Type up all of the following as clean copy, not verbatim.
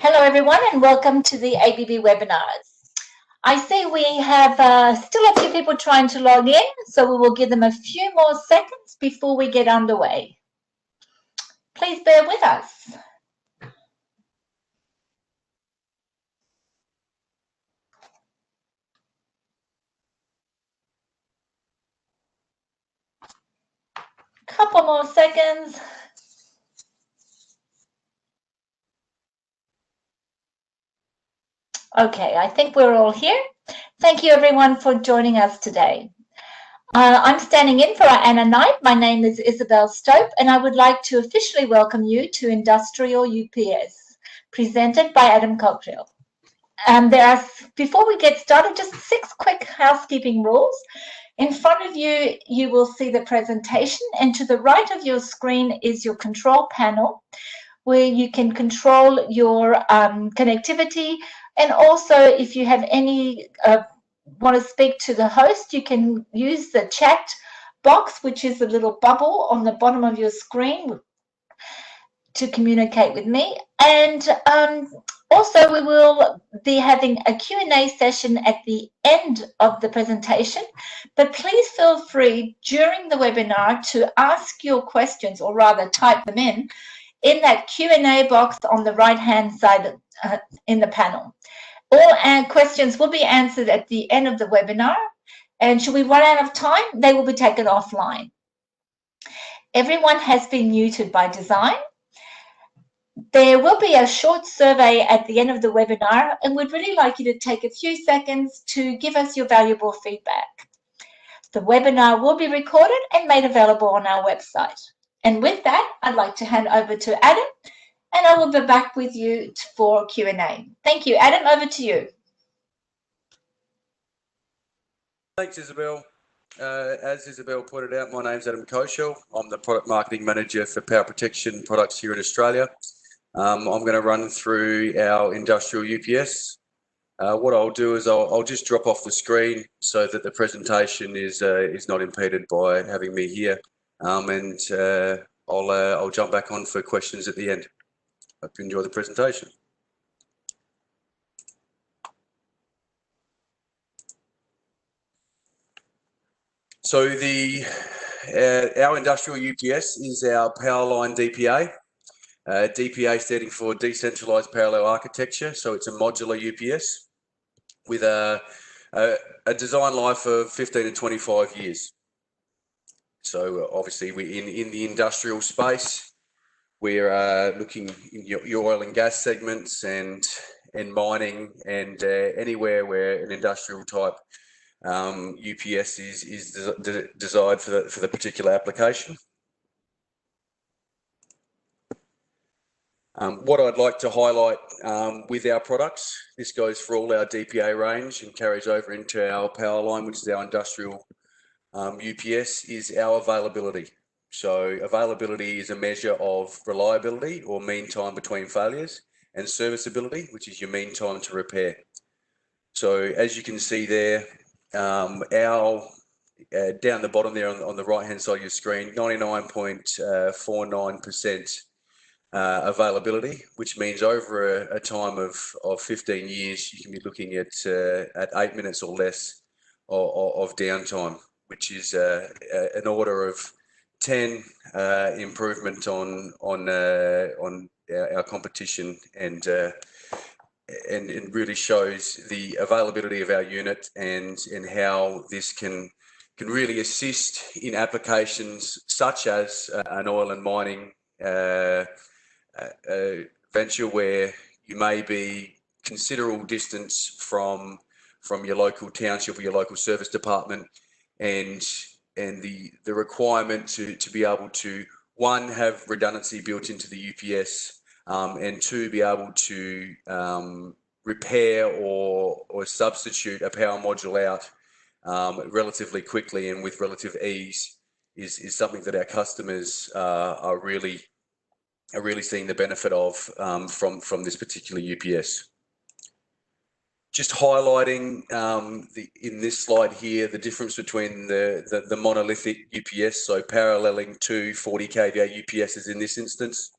Hello everyone and welcome to the ABB webinars. I see we have still a few people trying to log in, so we will give them a few more seconds before we get underway. Please bear with us. Couple more seconds. Okay, I think we're all here. Thank you everyone for joining us today. I'm standing in for Anna Knight. My name is Isabel Stope and I would like to officially welcome you to Industrial UPS, presented by Adam Cockerill. Before we get started, just 6 quick housekeeping rules. In front of you, you will see the presentation, and to the right of your screen is your control panel, where you can control your connectivity, and also if you have any want to speak to the host, you can use the chat box, which is a little bubble on the bottom of your screen, to communicate with me. And also we will be having a Q&A session at the end of the presentation, but please feel free during the webinar to ask your questions, or rather type them in that Q&A box on the right hand side in the panel. All questions will be answered at the end of the webinar, and should we run out of time, they will be taken offline. Everyone has been muted by design. There will be a short survey at the end of the webinar, and we'd really like you to take a few seconds to give us your valuable feedback. The webinar will be recorded and made available on our website. And with that, I'd like to hand over to Adam, and I will be back with you for Q&A. Thank you. Adam, over to you. Thanks, Isabel. As Isabel pointed out, my name's Adam Cockerill. I'm the Product Marketing Manager for Power Protection Products here in Australia. I'm going to run through our Industrial UPS. What I'll do is I'll just drop off the screen so that the presentation is not impeded by having me here, and I'll jump back on for questions at the end. Hope you enjoy the presentation. So our Industrial UPS is our Powerline DPA. DPA standing for Decentralized Parallel Architecture. So it's a modular UPS with a design life of 15 to 25 years. So obviously we in the industrial space, we're looking in your oil and gas segments and mining and anywhere where an industrial type UPS is designed for the particular application. What I'd like to highlight with our products, this goes for all our DPA range and carries over into our Powerline, which is our industrial UPS, is our availability. So availability is a measure of reliability, or mean time between failures, and serviceability, which is your mean time to repair. So as you can see there, down the bottom there on the right hand side of your screen, 99.49% availability, which means over a time of 15 years, you can be looking at 8 minutes or less of downtime, which is an order of 10 improvement on our competition, and it really shows the availability of our unit and how this can really assist in applications such as an oil and mining venture, where you may be considerable distance from your local township or your local service department, and the requirement to be able to, one, have redundancy built into the UPS, and two, be able to repair or substitute a power module out relatively quickly and with relative ease is something that our customers are really seeing the benefit of from this particular UPS. Just highlighting in this slide here the difference between the monolithic UPS, so paralleling to 40 kVA UPSs in this instance,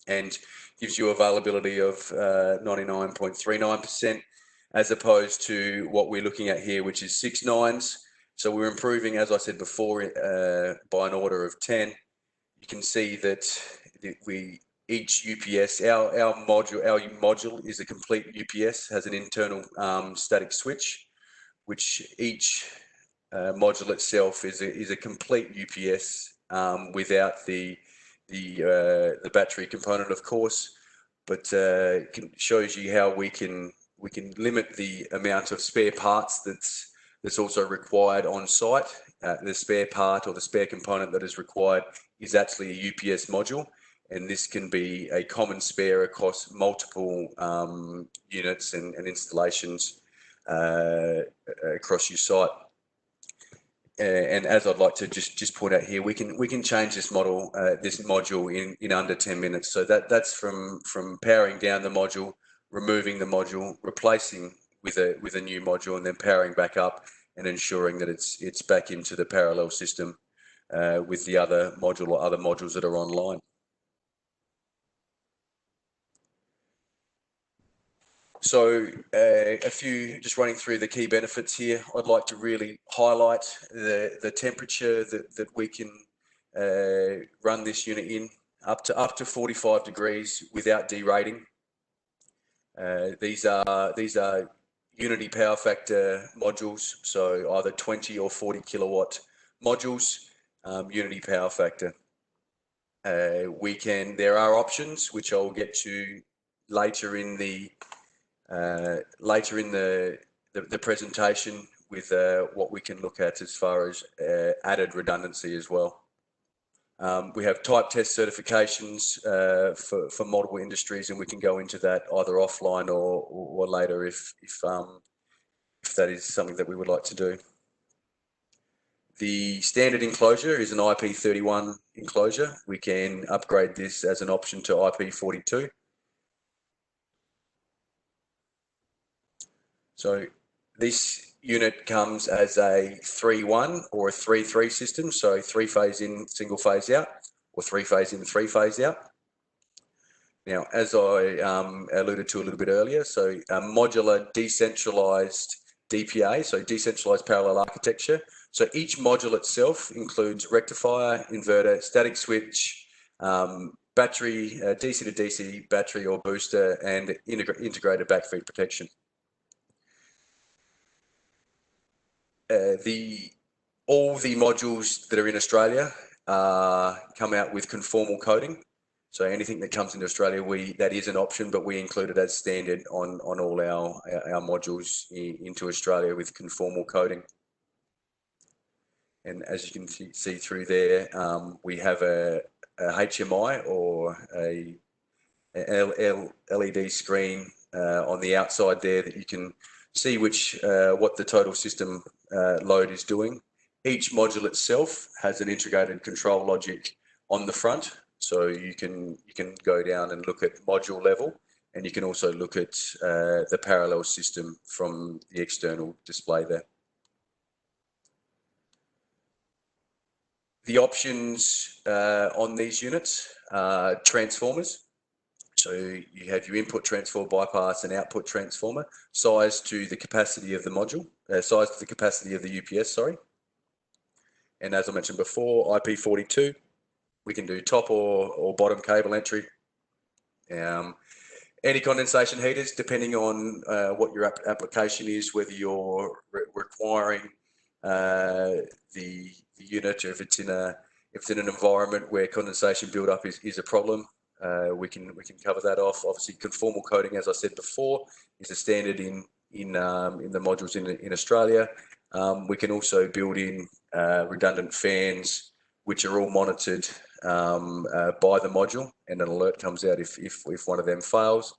and gives you availability of 99.39%, as opposed to what we're looking at here, which is 6 nines. So we're improving, as I said before, by an order of 10. You can see that each UPS, our module is a complete UPS, has an internal static switch, which each module itself is a complete UPS without the battery component, of course, but shows you how we can limit the amount of spare parts that's also required on site. The spare part or the spare component that is required is actually a UPS module, and this can be a common spare across multiple units and installations across your site. And as I'd like to just point out here, we can change this module in under 10 minutes. So that's from powering down the module, removing the module, replacing with a new module, and then powering back up and ensuring that it's back into the parallel system with the other module or other modules that are online. So just running through the key benefits here, I'd like to really highlight the temperature that we can run this unit in, up to 45 degrees without derating. These are unity power factor modules, so either 20 or 40 kilowatt modules, unity power factor. There are options which I'll get to later in the presentation with what we can look at as far as added redundancy as well. We have type test certifications for multiple industries, and we can go into that either offline or later if that is something that we would like to do. The standard enclosure is an IP31 enclosure. We can upgrade this as an option to IP42. So this unit comes as a 3-1 or a 3-3 system, so 3-phase in, single phase out, or 3-phase in, 3-phase out. Now, as I alluded to a little bit earlier, so a modular decentralized DPA, so decentralized parallel architecture. So each module itself includes rectifier, inverter, static switch, battery, DC to DC battery or booster, and integrated backfeed protection. All the modules that are in Australia come out with conformal coding. So anything that comes into Australia, that is an option, but we include it as standard on all our modules into Australia with conformal coding. And as you can see through there, we have a HMI or a LED screen on the outside there that you can see what the total system load is doing. Each module itself has an integrated control logic on the front, so you can go down and look at module level, and you can also look at the parallel system from the external display there. The options on these units are transformers. So you have your input transformer bypass and output transformer, size to the capacity of the module, size to the capacity of the UPS, sorry. And as I mentioned before, IP42, we can do top or bottom cable entry. Anti-condensation heaters, depending on what your application is, whether you're requiring the unit, or if it's in an environment where condensation buildup is a problem. We can cover that off. Obviously, conformal coding, as I said before, is a standard in the modules in Australia. We can also build in redundant fans, which are all monitored by the module, and an alert comes out if one of them fails.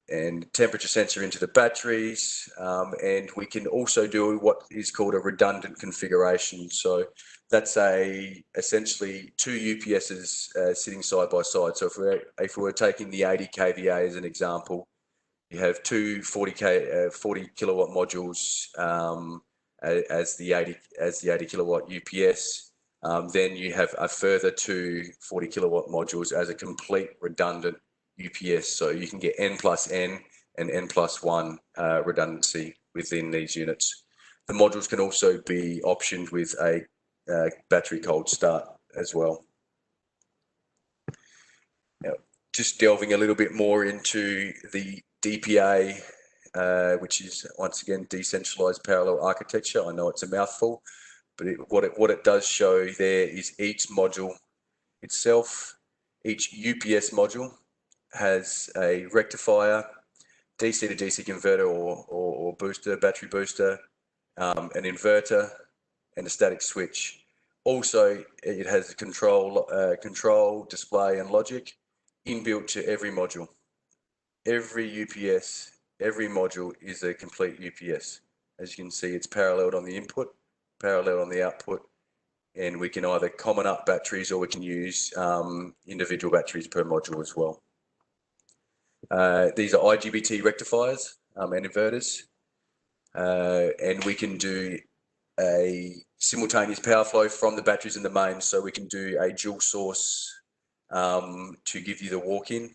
And temperature sensor into the batteries, and we can also do what is called a redundant configuration. So that's essentially two UPSs sitting side by side. So if we're taking the 80 kVA as an example, you have two 40 kilowatt modules as the 80 kilowatt UPS, then you have a further two 40 kilowatt modules as a complete redundant UPS. So you can get N plus N and N plus 1 redundancy within these units. The modules can also be optioned with a battery cold start as well. Now, just delving a little bit more into the DPA, which is once again decentralized parallel architecture. I know it's a mouthful, but what it does show there is each module itself, each UPS module has a rectifier, DC to DC converter or booster, battery booster, an inverter, and a static switch. Also, it has a control, display, and logic inbuilt to every module. Every UPS, every module is a complete UPS. As you can see, it's paralleled on the input, parallel on the output, and we can either common up batteries or we can use individual batteries per module as well. These are IGBT rectifiers and inverters, and we can do a simultaneous power flow from the batteries in the mains, so we can do a dual source to give you the walk-in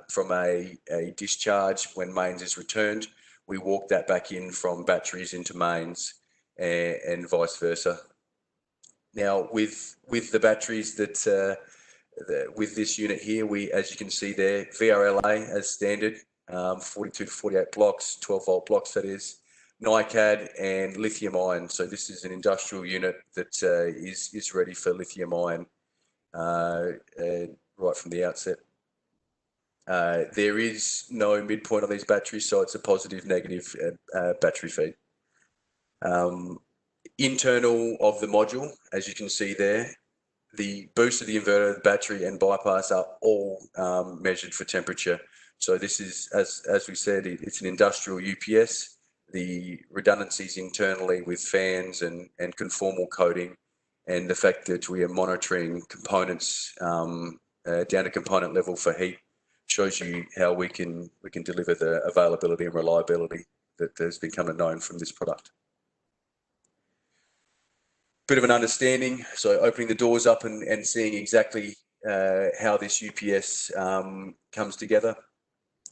from a discharge when mains is returned. We walk that back in from batteries into mains and vice versa. Now, with the batteries with this unit here, as you can see there, VRLA as standard, 42 to 48 blocks, 12 volt blocks that is, NiCad and lithium ion. So this is an industrial unit that is ready for lithium ion right from the outset. There is no midpoint on these batteries, so it's a positive, negative battery feed. Internal of the module, as you can see there, the booster, the inverter, the battery, and bypass are all measured for temperature. So this is, as we said, it's an industrial UPS. The redundancies internally with fans and conformal coating, and the fact that we are monitoring components down to component level for heat shows you how we can deliver the availability and reliability that has become known from this product. Bit of an understanding, so opening the doors up and seeing exactly how this UPS comes together.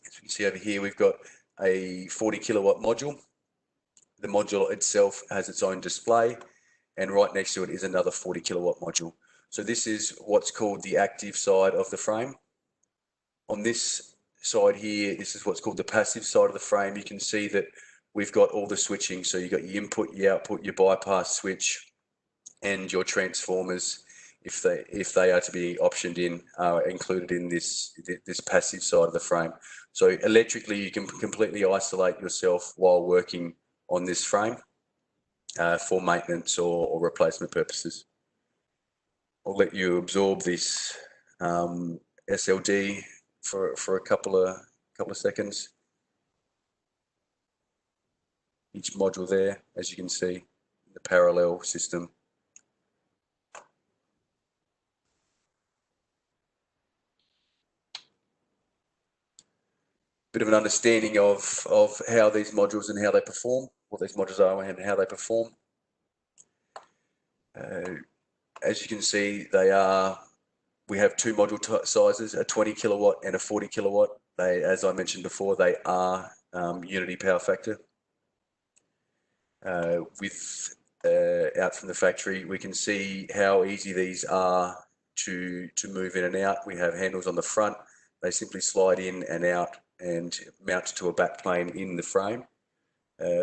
As you can see over here, we've got a 40 kilowatt module. The module itself has its own display, and right next to it is another 40 kilowatt module. So this is what's called the active side of the frame. On this side here, this is what's called the passive side of the frame. You can see that we've got all the switching. So you've got your input, your output, your bypass switch, and your transformers, if they are to be optioned in, are included in this passive side of the frame. So electrically, you can completely isolate yourself while working on this frame for maintenance or replacement purposes. I'll let you absorb this SLD for a couple of seconds. Each module there, as you can see, the parallel system. Bit of an understanding of how these modules and how they perform, what these modules are and how they perform. As you can see, we have two module sizes, a 20 kilowatt and a 40 kilowatt. As I mentioned before, they are unity power factor. Out from the factory, we can see how easy these are to move in and out. We have handles on the front. They simply slide in and out and mount to a back plane in the frame.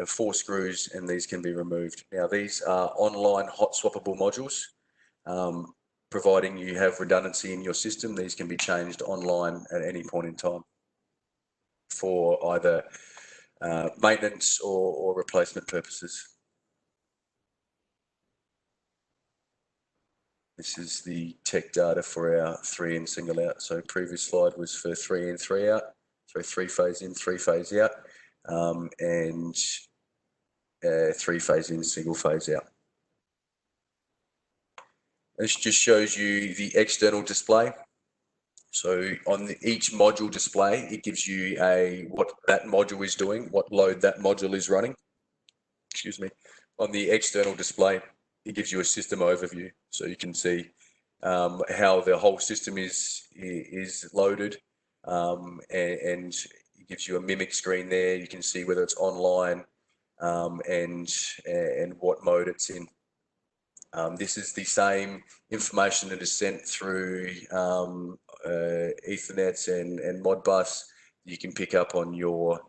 4 screws, and these can be removed. Now, these are online hot swappable modules. Providing you have redundancy in your system, these can be changed online at any point in time for either maintenance or replacement purposes. This is the tech data for our 3-in single out. So previous slide was for 3-in, 3-out. So 3-phase in, 3-phase out, and 3-phase in, single phase out. This just shows you the external display. So on each module display, it gives you what that module is doing, what load that module is running. Excuse me. On the external display, it gives you a system overview, so you can see how the whole system is loaded, and it gives you a mimic screen there. You can see whether it's online and what mode it's in. This is the same information that is sent through Ethernet and Modbus. You can pick up on your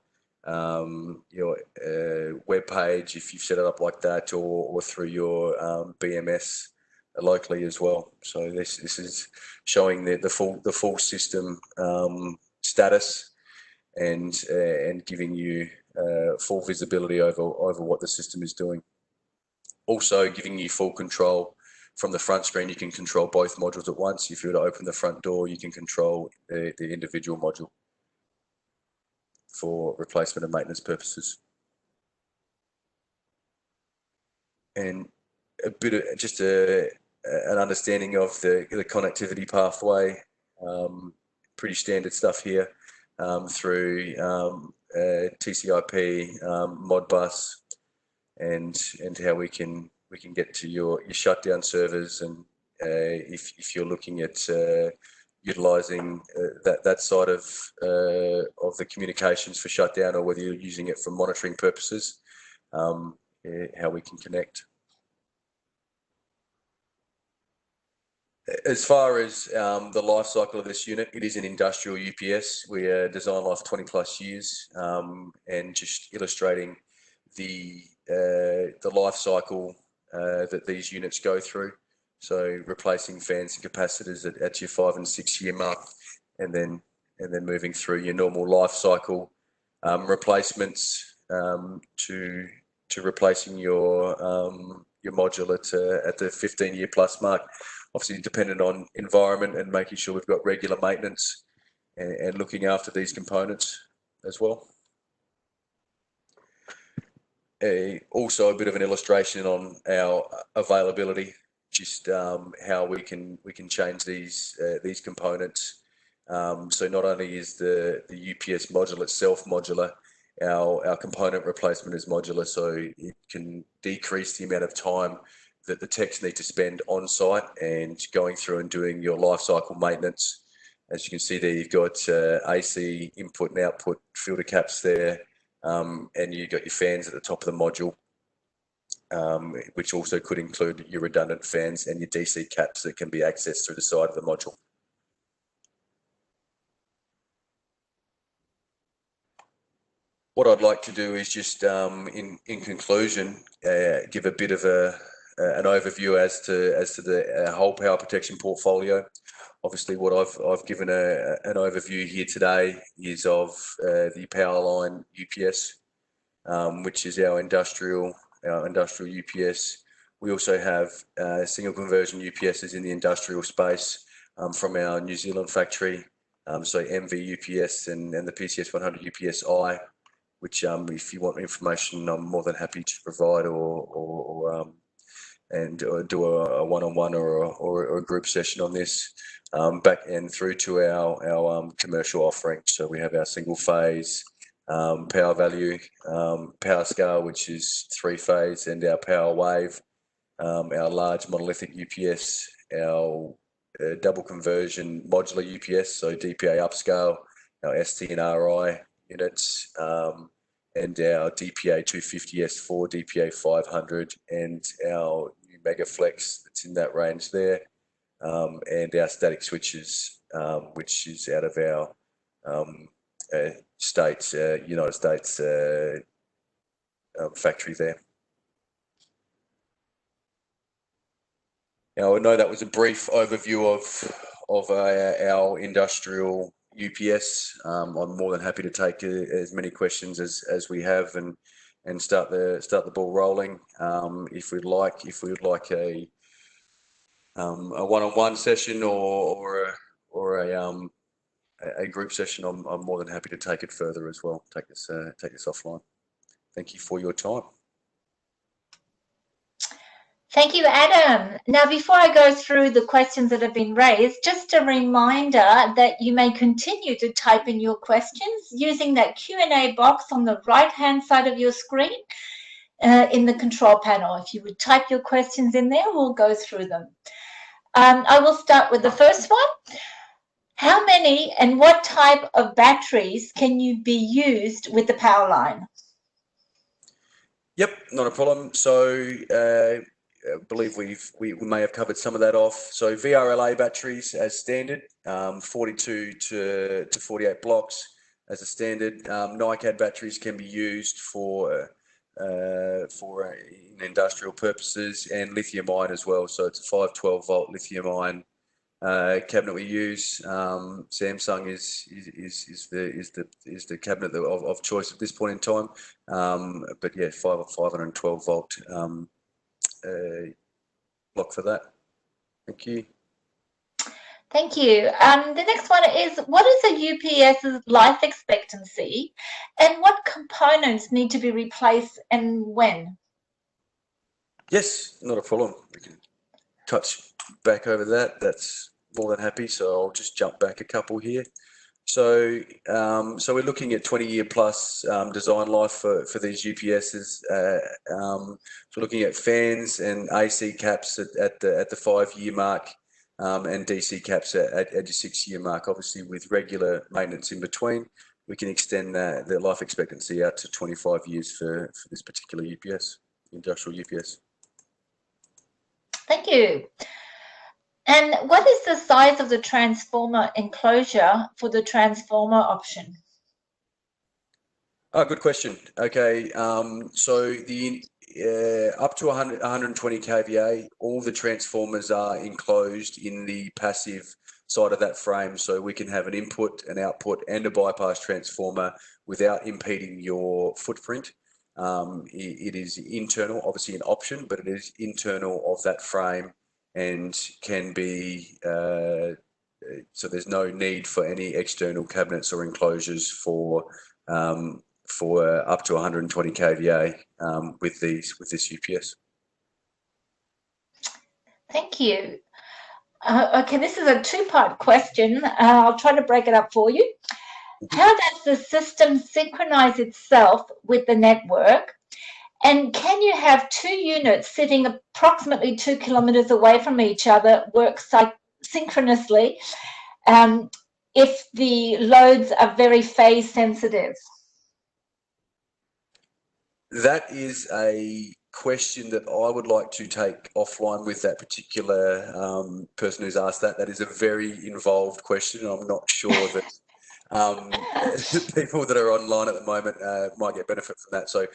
web page if you've set it up like that, or through your BMS locally as well. So this is showing the full system status and giving you full visibility over what the system is doing. Also giving you full control from the front screen. You can control both modules at once. If you were to open the front door, you can control the individual module for replacement and maintenance purposes. And a bit of just an understanding of the connectivity pathway. Pretty standard stuff here through TCP, Modbus, and how we can get to your shutdown servers, and if you're looking at utilizing that side of the communications for shutdown, or whether you're using it for monitoring purposes, how we can connect. As far as the life cycle of this unit, it is an industrial UPS. We are design life 20+ years, and just illustrating the life cycle that these units go through. So replacing fans and capacitors at your 5 and 6 year mark, and then moving through your normal life cycle replacements to replacing your module at the 15-year plus mark. Obviously dependent on environment and making sure we've got regular maintenance and looking after these components as well. Also a bit of an illustration on our availability, just how we can change these components. So not only is the UPS module itself modular, our component replacement is modular, so it can decrease the amount of time that the techs need to spend on site and going through and doing your life cycle maintenance. As you can see there, you've got AC input and output filter caps there, and you've got your fans at the top of the module, which also could include your redundant fans and your DC caps that can be accessed through the side of the module. What I'd like to do is just, in conclusion, give a bit of an overview as to the whole power protection portfolio. Obviously, what I've given an overview here today is of the Powerline UPS, which is our industrial UPS. We also have single conversion UPSs in the industrial space from our New Zealand factory, so MV UPS and the PCS 100 UPS-I, which if you want information, I'm more than happy to provide, or do a one-on-one or a group session on this, back and through to our commercial offering. So we have our single phase power value power scale, which is 3-phase, and our power wave, our large monolithic UPS, our double conversion modular UPS, so DPA upscale, our ST and RI units, and our DPA 250S4, DPA 500, and our new Megaflex that's in that range there, and our static switches, which is out of our United States factory there. Now, I know that was a brief overview of our industrial UPS. I'm more than happy to take as many questions as we have and start the ball rolling. If we'd like a one-on-one session or a group session, I'm more than happy to take it further as well. Take this offline. Thank you for your time. Thank you, Adam. Now, before I go through the questions that have been raised, just a reminder that you may continue to type in your questions using that Q&A box on the right-hand side of your screen. in the control panel. If you would type your questions in there, we'll go through them. I will start with the first one. How many and what type of batteries can you be used with the power line? Yep, not a problem. So I believe we may have covered some of that off. So VRLA batteries as standard, 42 to 48 blocks as a standard. NiCad batteries can be used for industrial purposes, and lithium ion as well. So it's a 512 volt lithium ion cabinet we use. Samsung is the cabinet of choice at this point in time. But yeah, 512 volt block for that. Thank you. Thank you. The next one is, what is a UPS's life expectancy and what components need to be replaced and when? Yes, not a problem. We can touch back over that. That's more than happy. So I'll just jump back a couple here. So we're looking at 20-year plus design life for these UPSs. So looking at fans and AC caps at the 5-year mark, and DC caps at your 6-year mark. Obviously, with regular maintenance in between, we can extend the life expectancy out to 25 years for this particular UPS, industrial UPS. Thank you. And what is the size of the transformer enclosure for the transformer option? Oh, good question. Okay, so the up to 120 kVA, all the transformers are enclosed in the passive side of that frame, so we can have an input, an output, and a bypass transformer without impeding your footprint. It is internal, obviously an option, but it is internal of that frame and can be, so there's no need for any external cabinets or enclosures for up to 120 kVA with this UPS. Thank you. Okay, this is a two-part question. I'll try to break it up for you. How does the system synchronize itself with the network? And can you have two units sitting approximately 2 kilometers away from each other work synchronously if the loads are very phase sensitive? That is a question that I would like to take offline with that particular person who's asked that. That is a very involved question. I'm not sure that people that are online at the moment might get benefit from that. So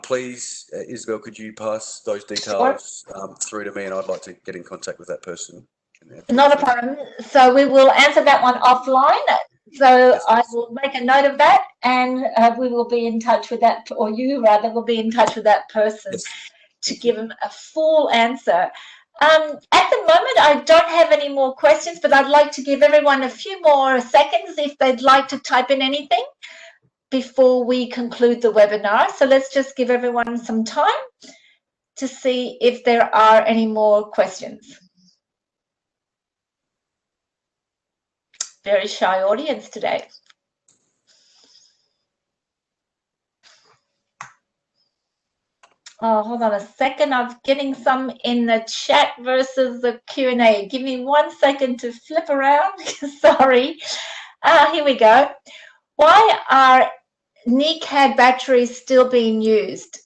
please, Isabel, could you pass those details through to me, and I'd like to get in contact with that person. Not a problem. So we will answer that one offline. So yes, I will make a note of that, and we will be in touch with that, or you rather will be in touch with that person to give them a full answer. At the moment, I don't have any more questions, but I'd like to give everyone a few more seconds if they'd like to type in anything before we conclude the webinar. So let's just give everyone some time to see if there are any more questions. Very shy audience today. Oh, hold on a second. I'm getting some in the chat versus the Q&A. Give me 1 second to flip around. Sorry. Here we go. Why are NiCad batteries still being used?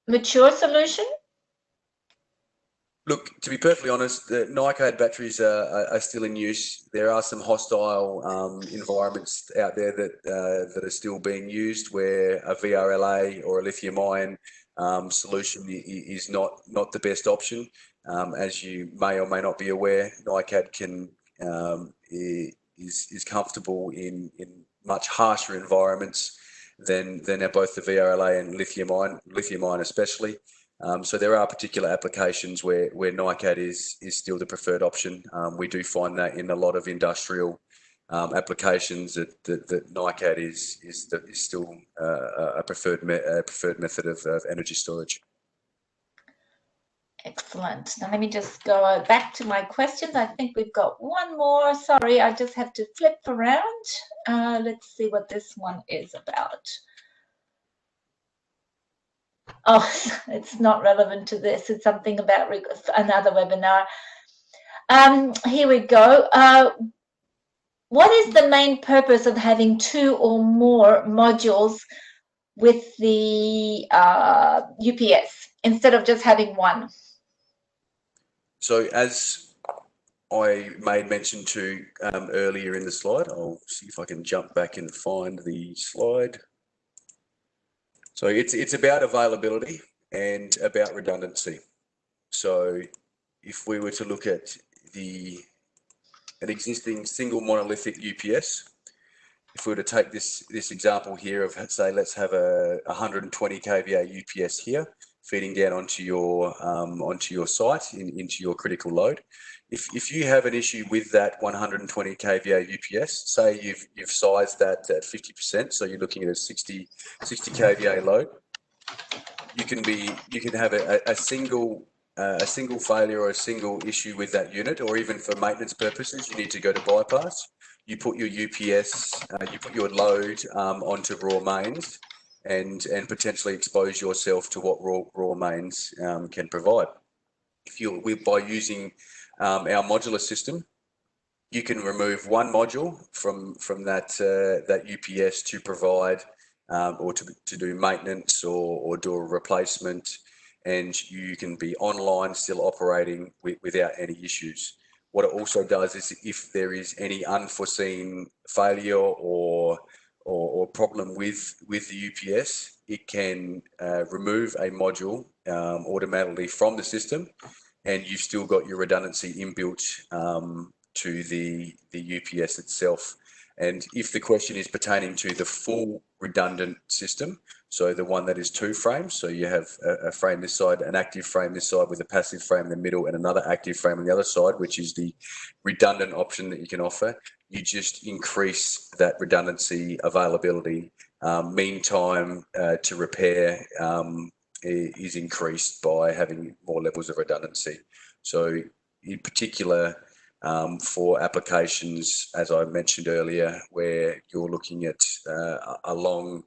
Mature solution? Look, to be perfectly honest, the NiCad batteries are still in use. There are some hostile environments out there that are still being used where a VRLA or a lithium-ion solution is not the best option. As you may or may not be aware, NiCad is comfortable in much harsher environments than both the VRLA and lithium-ion especially. So there are particular applications where NiCad is still the preferred option. We do find that in a lot of industrial applications that NiCad is still a preferred method of energy storage. Excellent. Now let me just go back to my questions. I think we've got one more. Sorry, I just have to flip around. Let's see what this one is about. Oh, it's not relevant to this. It's something about another webinar. Here we go. What is the main purpose of having 2 or more modules with the UPS instead of just having one? So as I made mention to earlier in the slide, I'll see if I can jump back and find the slide. So it's about availability and about redundancy. So if we were to look at an existing single monolithic UPS, if we were to take this example here of, say, let's have a 120 kVA UPS here feeding down onto your site into your critical load. If you have an issue with that 120 kVA UPS, say you've sized that at 50%, so you're looking at a 60 kVA load, you can have a single failure or a single issue with that unit, or even for maintenance purposes, you need to go to bypass. You put your UPS, you put your load onto raw mains, and potentially expose yourself to what raw mains can provide. By using our modular system, you can remove one module from that UPS to provide or to do maintenance or do a replacement, and you can be online still operating without any issues. What it also does is, if there is any unforeseen failure or problem with the UPS, it can remove a module automatically from the system, and you've still got your redundancy inbuilt to the UPS itself. And if the question is pertaining to the full redundant system, so the one that is 2 frames, so you have a frame this side, an active frame this side with a passive frame in the middle, and another active frame on the other side, which is the redundant option that you can offer, you just increase that redundancy availability. Mean time to repair is increased by having more levels of redundancy. So in particular, for applications, as I mentioned earlier, where you're looking at a long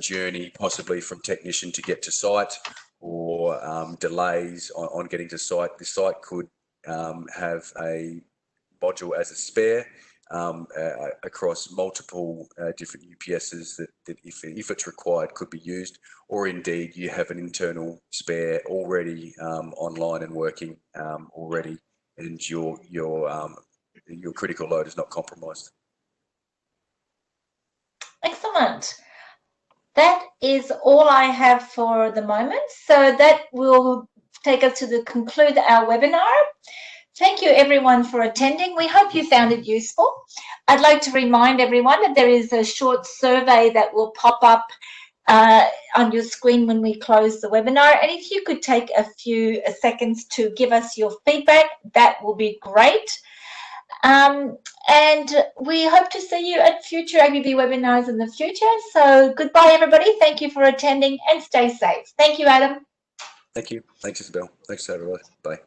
journey, possibly from technician to get to site, or delays on getting to site, the site could have a module as a spare across multiple different UPSs that if it's required could be used, or indeed you have an internal spare already online and working already, and your critical load is not compromised. Excellent. That is all I have for the moment. So that will take us to conclude our webinar. Thank you everyone for attending. We hope you found it useful. I'd like to remind everyone that there is a short survey that will pop up on your screen when we close the webinar. And if you could take a few seconds to give us your feedback, that will be great. And we hope to see you at future ABB webinars in the future. So goodbye, everybody. Thank you for attending, and stay safe. Thank you, Adam. Thank you. Thanks, Isabel. Thanks, everybody. Bye.